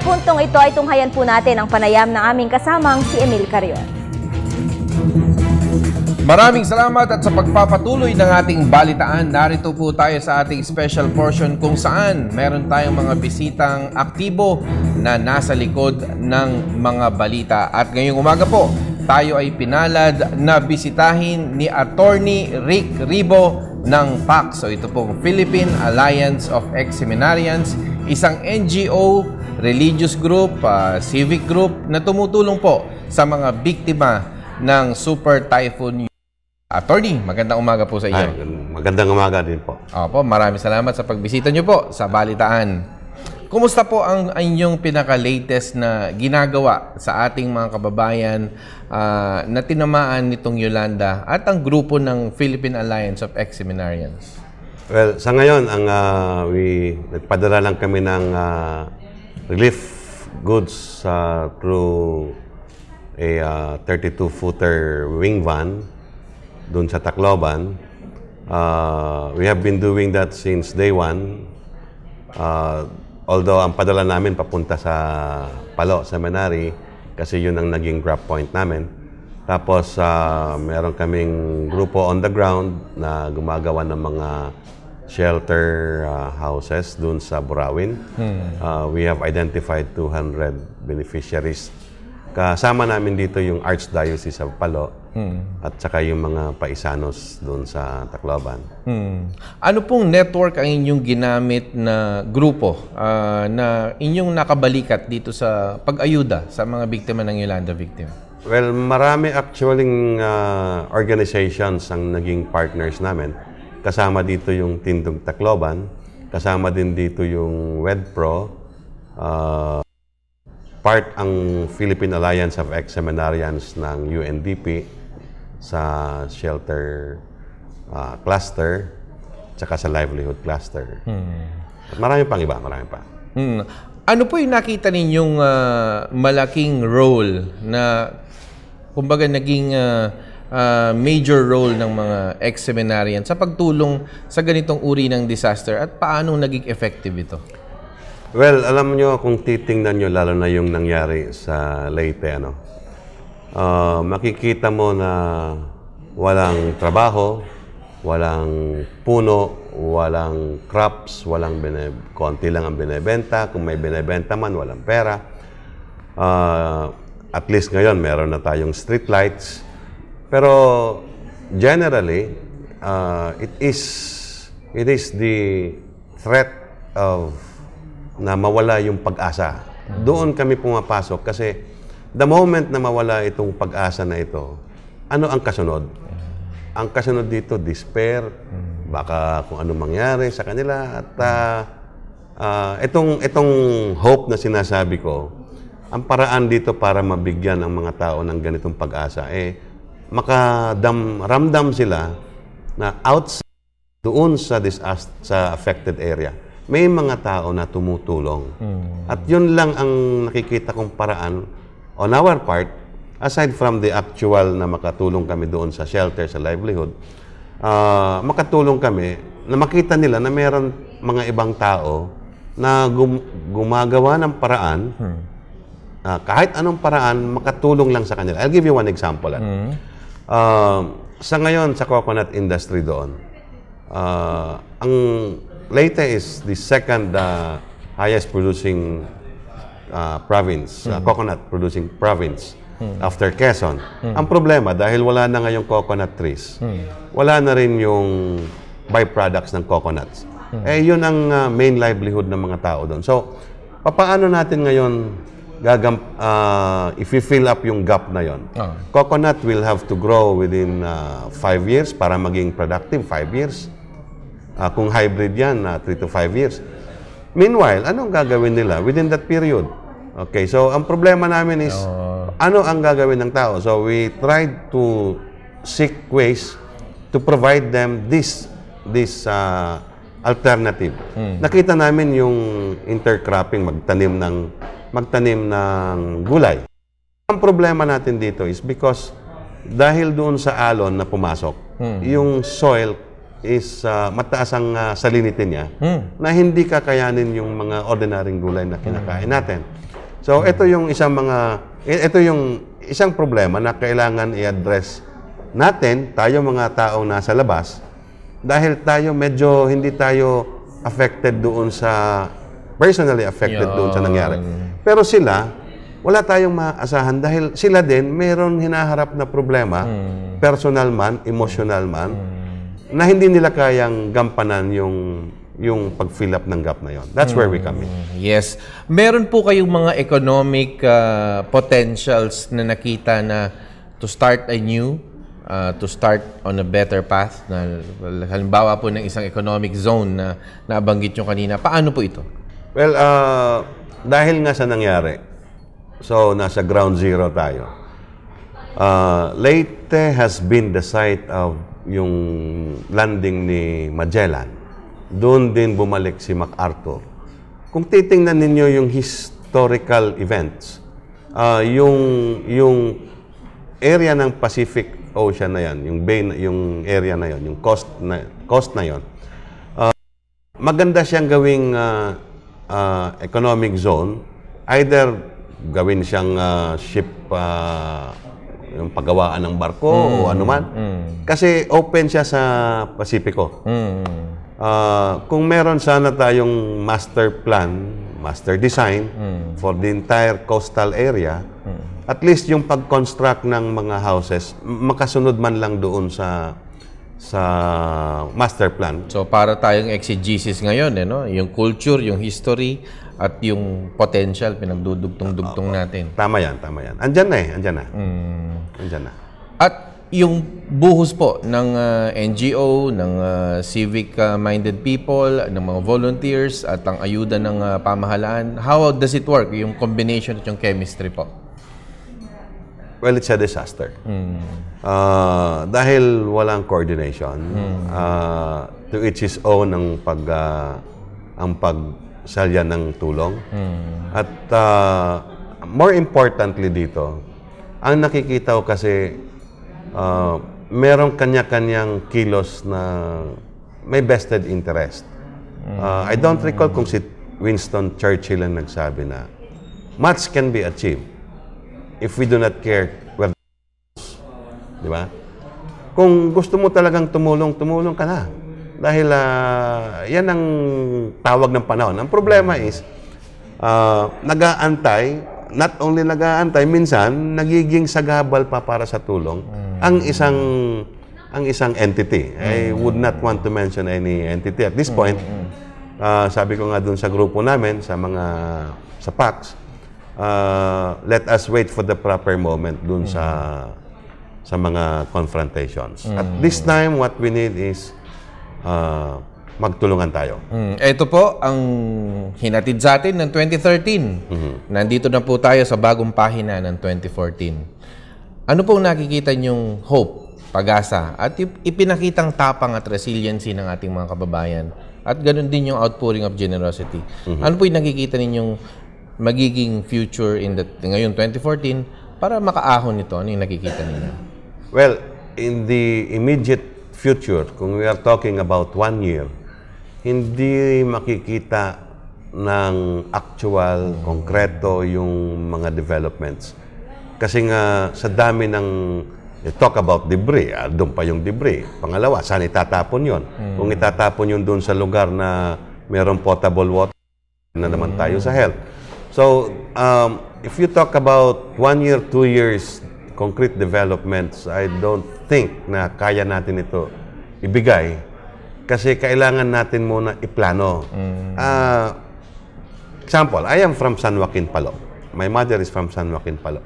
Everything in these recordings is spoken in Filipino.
puntong ito ay tunghayan po natin ang panayam ng aming kasamang si Emil Carrion. Maraming salamat at sa pagpapatuloy ng ating balitaan, narito po tayo sa ating special portion kung saan meron tayong mga bisitang aktibo na nasa likod ng mga balita. At ngayong umaga po, tayo ay pinalad na bisitahin ni Attorney Rick Ribo ng PAC. So ito pong Philippine Alliance of Ex-Seminarians, isang NGO, religious group, civic group na tumutulong po sa mga biktima ng Super Typhoon. Attorney, magandang umaga po sa inyo. Ay, magandang umaga din po. Opo, maraming salamat sa pagbisita nyo po sa balitaan. Kumusta po ang inyong pinaka-latest na ginagawa sa ating mga kababayan na tinamaan nitong Yolanda at ang grupo ng Philippine Alliance of Ex-Seminarians? Well, sa ngayon, nagpadala lang kami ng relief goods through a 32-footer wing van doon sa Tacloban. We have been doing that since day one. Although ang padala namin papunta sa Palo Seminary kasi yun ang naging drop point namin. Tapos meron kaming grupo on the ground na gumagawa ng mga shelter houses doon sa Burawin. We have identified 200 beneficiaries. Kasama namin dito yung Archdiocese of Palo at saka yung mga paisanos doon sa Tacloban. Ano pong network ang inyong ginamit na grupo na inyong nakabalikat dito sa pag-ayuda sa mga biktima ng Yolanda victim? Well, marami actually organizations ang naging partners namin. Kasama dito yung Tindog Tacloban, kasama din dito yung WedPro, part ang Philippine Alliance of Ex-Seminarians ng UNDP sa shelter cluster, tsaka sa livelihood cluster. At marami pang iba, marami pa. Ano po yung nakita ninyong malaking role na, kumbaga, naging major role ng mga ex-seminarians sa pagtulong sa ganitong uri ng disaster at paano naging effective ito? Well, alam nyo, kung titingnan nyo, lalo na yung nangyari sa Leyte, makikita mo na walang trabaho, walang puno, walang crops, konti lang ang binebenta. Kung may binebenta man, walang pera. At least ngayon, meron na tayong street lights. Pero generally, it is the threat of na mawala yung pag-asa. Doon kami pumapasok kasi the moment na mawala itong pag-asa na ito, ano ang kasunod? Ang kasunod dito, despair, baka kung ano mangyari sa kanila. At itong hope na sinasabi ko, ang paraan dito para mabigyan ang mga tao ng ganitong pag-asa, makaramdam sila na outside doon sa affected area, may mga tao na tumutulong. At yun lang ang nakikita kong paraan on our part, aside from the actual na makatulong kami doon sa shelter, sa livelihood, makatulong kami na makita nila na mayroon mga ibang tao na gumagawa ng paraan, kahit anong paraan, makatulong lang sa kanila. I'll give you one example. Sa ngayon, sa coconut industry doon, ang Leyte is the second highest producing province, coconut producing province after Quezon. Ang problema, dahil wala na ngayong coconut trees, wala na rin yung byproducts ng coconuts. Yun ang main livelihood ng mga tao doon. So, paano natin ngayon if we fill up yung gap na yon? Coconut will have to grow within 5 years para maging productive, 5 years. Kung hybrid yan, 3 to 5 years. Meanwhile, anong gagawin nila within that period? Okay, so ang problema namin is, ano ang gagawin ng tao? So we tried to seek ways to provide them this alternative. Nakita namin yung intercropping, magtanim ng gulay. Ang problema natin dito is because dahil doon sa alon na pumasok, yung soil mataas ang salinity niya na hindi kakayanin yung mga ordinaryong gulay na kinakain natin. So ito yung isang problema na kailangan i-address natin, tayo mga taong nasa labas, dahil tayo medyo hindi tayo personally affected doon sa nangyari. Pero sila, wala tayong maasahan dahil sila din meron hinaharap na problema, personal man, emotional man, na hindi nila kayang gampanan yung pag-fill up ng gap na yon. That's where we come in. Yes. Meron po kayong mga economic potentials na nakita na to start anew, to start on a better path, na halimbawa po ng isang economic zone na nabanggit nyo kanina. Paano po ito? Well, dahil nga sa nangyari, so nasa ground zero tayo. Leyte has been the site of yung landing ni Magellan. Doon din bumalik si MacArthur. Kung titingnan ninyo yung historical events, yung area ng Pacific Ocean na yan, yung area na yon, yung coast na yon, maganda siyang gawing economic zone, either gawin siyang ship, yung paggawaan ng barko o anuman. Kasi open siya sa Pasipiko. Kung meron sana tayong master plan, master design for the entire coastal area, at least yung pag-construct ng mga houses, makasunod man lang doon sa master plan. So para tayong exegesis ngayon, no? Yung culture, yung history, at yung potential, pinagdudugtong-dugtong natin. Tama yan. Andyan na. At yung buhos po ng NGO, ng civic-minded people, ng mga volunteers, at ang ayuda ng pamahalaan, how does it work? Yung combination at yung chemistry po? Well, it's a disaster. Dahil walang coordination, to each his own ang pagsalya ng tulong. At more importantly dito, ang nakikita ko kasi merong kanya-kanyang kilos na may vested interest. I don't recall kung si Winston Churchill ang nagsabi na much can be achieved if we do not care where the di ba? Kung gusto mo talagang tumulong ka na. Dahil yan ang tawag ng panahon. Ang problema is, nag-aantay, not only nag-aantay, minsan, nagiging sagabal pa para sa tulong ang isang entity. I would not want to mention any entity at this point. Sabi ko nga dun sa grupo namin, sa PACS, let us wait for the proper moment dun sa mga confrontations. At this time, what we need is magtulungan tayo. Ito po ang hinatid sa atin ng 2013. Nandito na po tayo sa bagong pahina ng 2014. Ano pong nakikita niyong hope, pag-asa, at ipinakitang tapang at resiliency ng ating mga kababayan? At ganun din yung outpouring of generosity. Ano po yung nakikita ninyong magiging future ngayon 2014 para makaahon nito? Ano yung nakikita ninyo? Well, in the immediate future, kung we are talking about 1 year, hindi makikita ng actual, konkreto yung mga developments. Kasi nga, sa dami ng talk about debris, doon pa yung debris. Pangalawa, saan itatapon yun? Kung itatapon yun doon sa lugar na mayroong potable water, na naman tayo sa health. So, if you talk about 1 year, 2 years, concrete developments, I don't think na kaya natin ito ibigay kasi kailangan natin muna iplano. Example, I am from San Joaquin, Palo. My mother is from San Joaquin, Palo.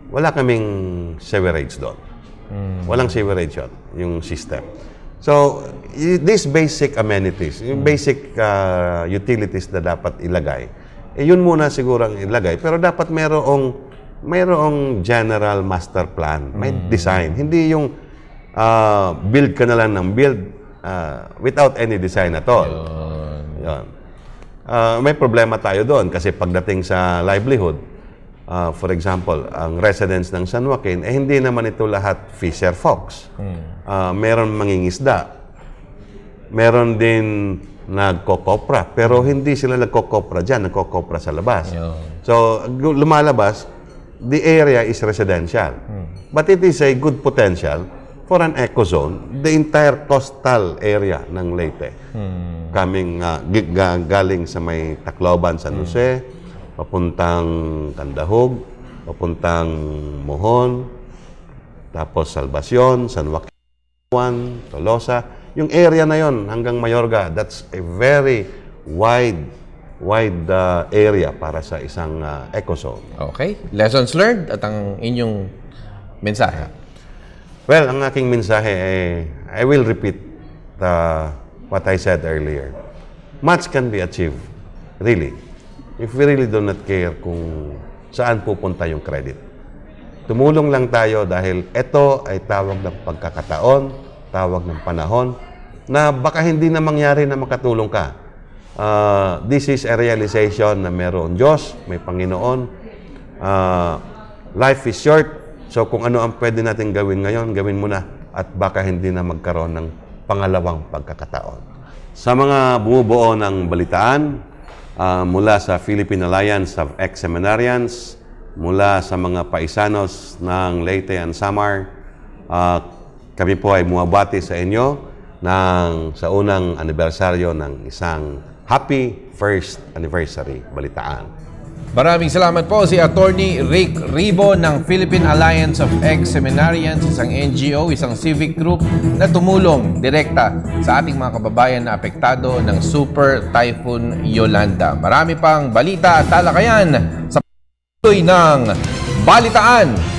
Wala kaming sewerage doon. Walang sewerage yun, yung system. So, these basic amenities, yung basic utilities na dapat ilagay, yun muna siguro ang ilagay. Pero dapat mayroong general master plan, may design. Hindi yung build ka na lang ng build without any design at all. Yun. May problema tayo doon kasi pagdating sa livelihood, for example, ang residents ng San Joaquin, hindi naman ito lahat fisher folks. Meron mangingisda. meron din nagkokopra. Pero hindi sila nagkokopra dyan, nagkokopra sa labas. Yun. So, lumalabas, the area is residential. But it is a good potential for an eco zone, the entire coastal area ng Leyte. Kaming galing sa may Tacloban, San Jose, papuntang Candahog, papuntang Mohon, tapos Salvacion, San Joaquin, Tolosa. Yung area na yon hanggang Mayorga, that's a very wide area para sa isang eco zone. Okay. Lessons learned at ang inyong mensahe. Well, ang aking mensahe ay, I will repeat what I said earlier. Much can be achieved, really, if we really do not care kung saan pupunta yung credit. Tumulong lang tayo dahil ito ay tawag ng pagkakataon, tawag ng panahon, na baka hindi na mangyari na makatulong ka. This is a realization na meron Diyos, may Panginoon. Life is short. So kung ano ang pwede natin gawin ngayon, gawin mo na. At baka hindi na magkaroon ng pangalawang pagkakataon. Sa mga bumubuo ng balitaan, mula sa Philippine Alliance of Ex-Seminarians, mula sa mga paisanos ng Leyte and Samar, kami po ay bumabati sa inyo sa unang anibersaryo ng isang happy first anniversary balitaan. Maraming salamat po si Attorney Rick Ribo ng Philippine Alliance of Ex-Seminarians, isang NGO, isang civic group na tumulong direkta sa ating mga kababayan na apektado ng Super Typhoon Yolanda. Marami pang balita at talakayan sa patuloy ng Balitaan.